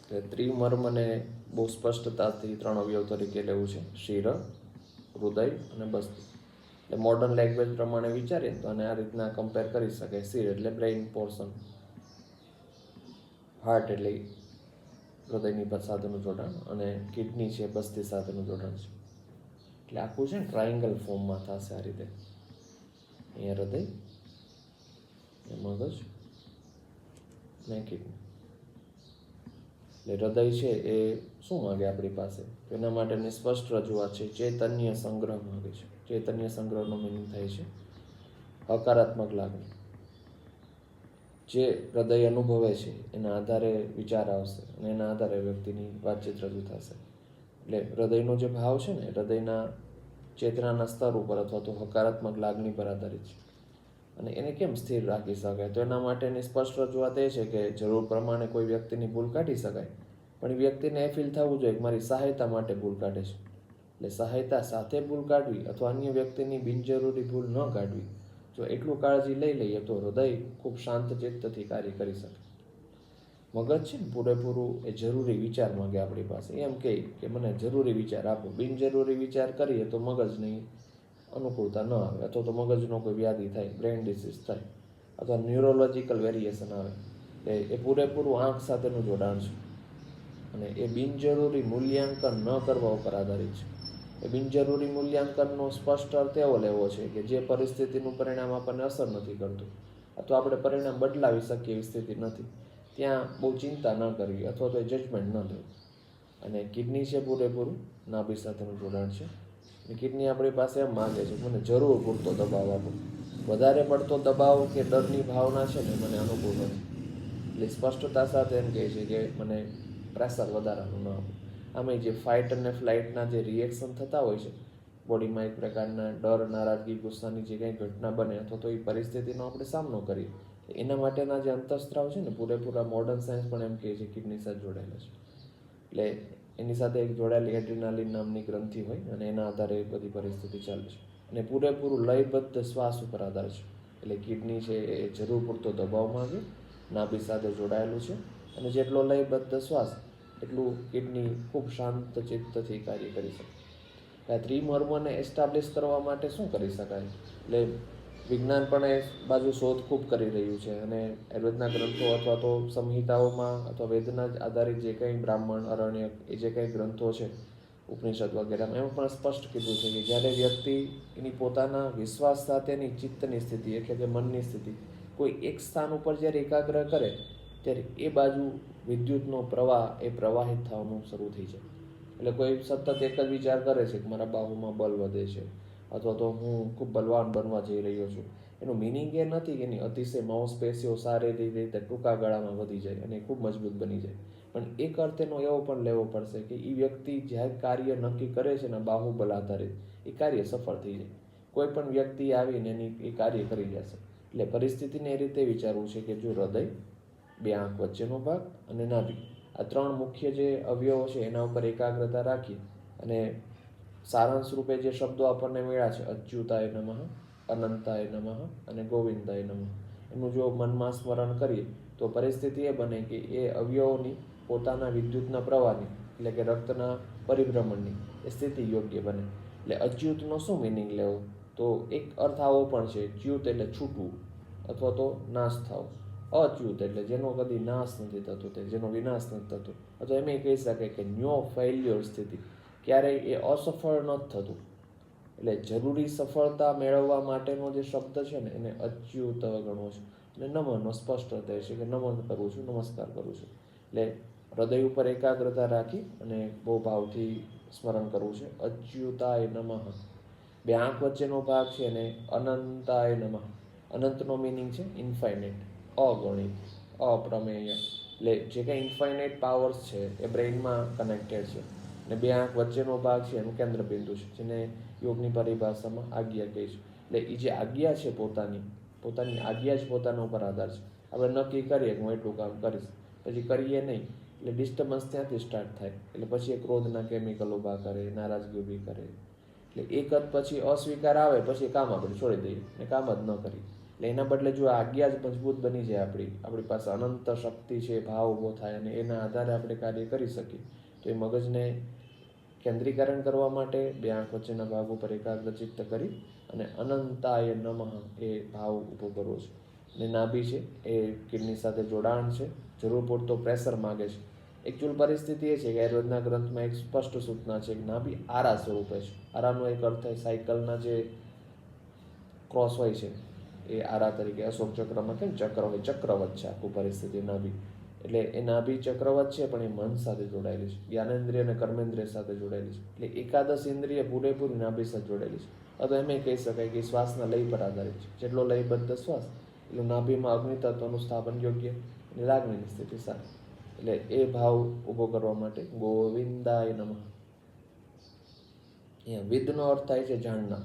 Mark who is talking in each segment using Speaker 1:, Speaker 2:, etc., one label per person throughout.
Speaker 1: ત્રિમર્મને બહુ સ્પષ્ટતાથી 3 અવયવ તરીકે લેવું છે: શિર, હૃદય અને બસ્તી. એટલે મોડર્ન લેંગ્વેજ પ્રમાણે વિચારીએ તો અને આ રીતના કમ્પેર કરી શકાય. શિર એટલે બ્રેઇન પોર્શન, હાર્ટ એટલે હૃદયની સાથેનું જોડાણ, અને કિડની છે બસ્તી સાથેનું જોડાણ છે. એટલે આખું છે ને ટ્રાયંગલ ફોર્મમાં થશે આ રીતે. અહીંયા હૃદય, મગજ ને કિડની. એટલે હૃદય છે એ શું માગે આપણી પાસે? તો એના માટેની સ્પષ્ટ રજૂઆત છે, ચૈતન્ય સંગ્રહ માગે છે. ચૈતન્ય સંગ્રહનો મિનિંગ થાય છે હકારાત્મક લાગણી. જે હૃદય અનુભવે છે એના આધારે વિચાર આવશે અને એના આધારે વ્યક્તિની વાતચીત રજૂ થશે. એટલે હૃદયનો જે ભાવ છે ને, હૃદયના ચેતનાના સ્તર ઉપર અથવા તો હકારાત્મક લાગણી પર આધારિત છે. અને એને કેમ સ્થિર રાખી શકાય? તો એના માટેની સ્પષ્ટ રજૂઆત એ છે કે જરૂર પ્રમાણે કોઈ વ્યક્તિની ભૂલ કાઢી શકાય, પણ એ વ્યક્તિને એ ફીલ થવું જોઈએ કે મારી સહાયતા માટે ભૂલ કાઢે છે. એટલે સહાયતા સાથે ભૂલ કાઢવી અથવા અન્ય વ્યક્તિની બિનજરૂરી ભૂલ ન કાઢવી, જો એટલું કાળજી લઈ લઈએ તો હૃદય ખૂબ શાંત ચિત્તથી કાર્ય કરી શકે. મગજ છે ને પૂરેપૂરું એ જરૂરી વિચાર માંગે આપણી પાસે. એમ કહે કે મને જરૂરી વિચાર આપો. બિનજરૂરી વિચાર કરીએ તો મગજની અનુકૂળતા ન આવે, અથવા તો મગજનો કોઈ વ્યાધિ થાય, બ્રેઇન ડિસીઝ થાય, અથવા ન્યુરોલોજિકલ વેરિએશન આવે. એ પૂરેપૂરું આંખ સાથેનું જોડાણ છે અને એ બિનજરૂરી મૂલ્યાંકન ન કરવા ઉપર આધારિત છે. એ બિનજરૂરી મૂલ્યાંકનનો સ્પષ્ટ અર્થ એવો લેવો છે કે જે પરિસ્થિતિનું પરિણામ આપણને અસર નથી કરતું, અથવા આપણે પરિણામ બદલાવી શકીએ એવી સ્થિતિ નથી, ત્યાં બહુ ચિંતા ન કરવી અથવા તો એ જજમેન્ટ ન લેવું. અને કિડની છે પૂરેપૂરું નાભી સાથેનું જોડાણ છે. અને કિડની આપણી પાસે એમ માગે છે મને જરૂર પૂરતો દબાવ આપો. વધારે પડતો દબાવ કે ડરની ભાવના છે ને મને અનુકૂળ નથી. એટલે સ્પષ્ટતા સાથે એમ કહે છે કે મને પ્રેશર વધારાનું ન આપો. આમાં જે ફાઇટ અને ફ્લાઇટના જે રિએક્શન થતા હોય છે બોડીમાં, એક પ્રકારના ડર, નારાજગી, ગુસ્સાની જે કંઈ ઘટના બને અથવા તો એ પરિસ્થિતિનો આપણે સામનો કરીએ, એના માટેના જે અંતઃસ્ત્રાવ છે ને પૂરેપૂરા મોડર્ન સાયન્સ પણ એમ કહે છે કિડની સાથે જોડાયેલા છે. એટલે એની સાથે એક જોડાયેલી એડ્રિનાલિન નામની ગ્રંથિ હોય અને એના આધારે બધી પરિસ્થિતિ ચાલે છે. અને પૂરેપૂરું લયબદ્ધ શ્વાસ ઉપર આધાર છે. એટલે કિડની છે એ જરૂર પૂરતો દબાવ માંગે, નાભી સાથે જોડાયેલું છે, અને જેટલો લયબદ્ધ શ્વાસ એટલું કિડની ખૂબ શાંત ચિત્તથી કાર્ય કરી શકે. આ ત્રિમર્મને એસ્ટાબ્લિશ કરવા માટે શું કરી શકાય? એટલે વિજ્ઞાન પણ એ બાજુ શોધ ખૂબ કરી રહ્યું છે, અને આયુર્વેદના ગ્રંથો અથવા તો સંહિતાઓમાં અથવા વેદના આધારિત જે કંઈ બ્રાહ્મણ, અરણ્યક એ જે કંઈ ગ્રંથો છે, ઉપનિષદ વગેરેમાં એમાં પણ સ્પષ્ટ કીધું છે કે જ્યારે વ્યક્તિ એની પોતાના વિશ્વાસ સાથેની ચિત્તની સ્થિતિ એટલે કે મનની સ્થિતિ કોઈ એક સ્થાન ઉપર જ્યારે એકાગ્ર કરે ત્યારે એ બાજુ વિદ્યુતનો પ્રવાહ એ પ્રવાહિત થવાનું શરૂ થઈ જાય. એટલે કોઈ સતત એક જ વિચાર કરે છે કે મારા બાહુમાં બળ વધે છે અથવા તો હું ખૂબ બલવાન બનવા જઈ રહ્યો છું. એનું મિનિંગ એ નથી કે એની અતિશય માંસપેશીઓ શારીરિક રીતે ટૂંકા ગાળામાં વધી જાય અને ખૂબ મજબૂત બની જાય, પણ એક અર્થ એનો એવો પણ લેવો પડશે કે એ વ્યક્તિ જ્યારે કાર્ય નક્કી કરે છે ને બાહુબલ આધારિત, એ કાર્ય સફળ થઈ જાય. કોઈ પણ વ્યક્તિ આવીને એની એ કાર્ય કરી જશે. એટલે પરિસ્થિતિને એ રીતે વિચારવું છે કે જો હૃદય, બે આંખ વચ્ચેનો ભાગ અને નાભી, આ 3 મુખ્ય જે અવયવો છે એના ઉપર એકાગ્રતા રાખી અને સારાંશ રૂપે જે શબ્દો આપણને મળ્યા છે અચ્યુતાય નમઃ, અનંતાય નમઃ અને ગોવિંદાય નમઃ, એનું જો મનમાં સ્મરણ કરીએ તો પરિસ્થિતિ એ બને કે એ અવયવોની પોતાના વિદ્યુતના પ્રવાહની એટલે કે રક્તના પરિભ્રમણની એ સ્થિતિ યોગ્ય બને. એટલે અચ્યુતનો શું મિનિંગ લેવો? તો એક અર્થ આવો પણ છે, ચ્યુત એટલે છૂટવું અથવા તો નાશ થવો. અચ્યુત એટલે જેનો કદી નાશ નથી થતો, તે જેનો વિનાશ નથી થતો, અથવા એમ કહી શકાય કે નો ફેલ્યોર સ્થિતિ, ક્યારેય એ અસફળ નથી થતું. એટલે જરૂરી સફળતા મેળવવા માટેનો જે શબ્દ છે ને એને અચ્યુત ગણવો છે. અને નમનનો સ્પષ્ટ અર્થ છે કે નમન કરું છું, નમસ્કાર કરું છું. એટલે હૃદય ઉપર એકાગ્રતા રાખી અને બહુ ભાવથી સ્મરણ કરવું છે અચ્યુતાય નમઃ. બે આંખ વચ્ચેનો ભાગ છે અને અનંતાય નમઃ. અનંતનો મિનિંગ છે ઇન્ફાઇનાઇટ, અગણિત, અપ્રમેય. એટલે જે કંઈ ઇન્ફાઇનાઇટ પાવર્સ છે એ બ્રેઇનમાં કનેક્ટેડ છે, અને બે આંખ વચ્ચેનો ભાગ છે એનું કેન્દ્રબિંદુ છે, જેને યોગની પરિભાષામાં આજ્ઞા કહે છે. એટલે એ જે આજ્ઞા છે પોતાની આજ્ઞા જ પોતાના ઉપર આધાર છે. આપણે નક્કી કરીએ કે હું એટલું કામ કરીશ, પછી કરીએ નહીં એટલે ડિસ્ટર્બન્સ ત્યાંથી સ્ટાર્ટ થાય. એટલે પછી એ ક્રોધના કેમિકલ ઊભા કરે, નારાજગી ઊભી કરે. એટલે એક જ પછી અસ્વીકાર આવે પછી કામ આપણે છોડી દઈએ ને કામ જ ન કરીએ. એટલે એના બદલે જો આજ્ઞા જ મજબૂત બની જાય આપણી પાસે અનંત શક્તિ છે, ભાવ ઊભો થાય અને એના આધારે આપણે કાર્ય કરી શકીએ, તો એ મગજને કેન્દ્રીકરણ કરવા માટે બે આંખ વચ્ચેના ભાગ ઉપર એકાગ્ર ચિત્ત કરી અને અનંતાય નમઃ એ ભાવ ઊભો કરવો છે. અને નાભી છે એ કિડની સાથે જોડાણ છે, જરૂર પૂરતો પ્રેશર માગે છે. એકચ્યુઅલ પરિસ્થિતિ એ છે કે આયુર્વેદના ગ્રંથમાં એક સ્પષ્ટ સૂચના છે કે નાભી આરા સ્વરૂપે છે. આરાનો એક અર્થ થાય સાયકલના જે ક્રોસ હોય છે એ આરા તરીકે. અશોક ચક્રમાં કેમ ચક્ર હોય, ચક્રવત છે આખું પરિસ્થિતિ નાભી. એટલે એ નાભી ચક્રવત છે, પણ એ મન સાથે જોડાયેલી છે, જ્ઞાનેન્દ્રિય અને કર્મેન્દ્રિય સાથે જોડાયેલી છે. એટલે એકાદશ ઇન્દ્રિય પૂરેપૂરી નાભી સાથે જોડાયેલી છે. અથવા એમ કહી શકાય કે શ્વાસના લય પર આધારિત છે. જેટલો લયબદ્ધ શ્વાસ એટલું નાભીમાં અગ્નિ તત્વનું સ્થાપન યોગ્ય અને લાગણીની સ્થિતિ સારી. એટલે એ ભાવ ઊભો કરવા માટે ગોવિંદાય નમઃ. અહીંયા વિદનો અર્થ થાય છે જાણનાર,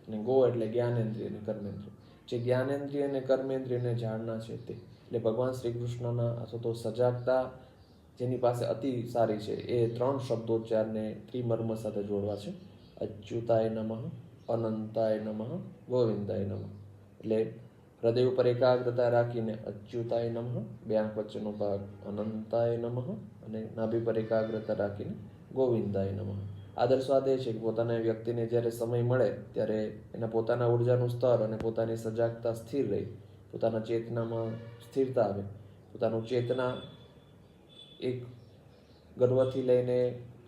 Speaker 1: અને ગો એટલે જ્ઞાનેન્દ્રિય અને કર્મેન્દ્રિય. જે જ્ઞાનેન્દ્રિય અને કર્મેન્દ્રિયને જાણના છે તે, એટલે ભગવાન શ્રી કૃષ્ણના અથવા તો સજાગતા જેની પાસે અતિ સારી છે એ 3 શબ્દોચ્ચારને ત્રિમર્મ સાથે જોડવા છે. અચ્યુતાય નમઃ, અનંતાય નમઃ, ગોવિંદાય નમઃ. એટલે હૃદય ઉપર એકાગ્રતા રાખીને અચ્યુતાય નમઃ, બે આંખ વચ્ચેનો ભાગ અનંતાય નમઃ, અને નાભી પર એકાગ્રતા રાખીને ગોવિંદાય નમઃ. આદર્શ વાત એ છે કે પોતાના વ્યક્તિને જ્યારે સમય મળે ત્યારે એના પોતાના ઉર્જાનું સ્તર અને પોતાની સજાગતા સ્થિર રહી, પોતાના ચેતનામાં સ્થિરતા આવે, પોતાનું ચેતના એક ગર્વથી લઈને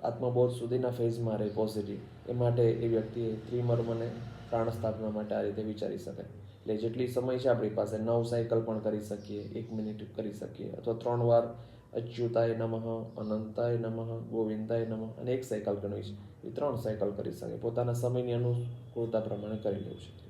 Speaker 1: આત્મબોધ સુધીના ફેઝમાં રહે પોઝિટિવ. એ માટે એ વ્યક્તિએ ત્રિમર્મને પ્રાણ સ્થાપના માટે આ રીતે વિચારી શકાય. એટલે જેટલી સમય છે આપણી પાસે 9 સાયકલ પણ કરી શકીએ, 1 મિનિટ કરી શકીએ, અથવા 3 વાર અચ્યુતાય નમઃ, અનંતાય નમઃ, ગોવિંદાય નમઃ, અને 1 સાયકલ કરવી છે એ 3 સાયકલ કરી શકે. પોતાના સમયની અનુકૂળતા પ્રમાણે કરી લેવું છે.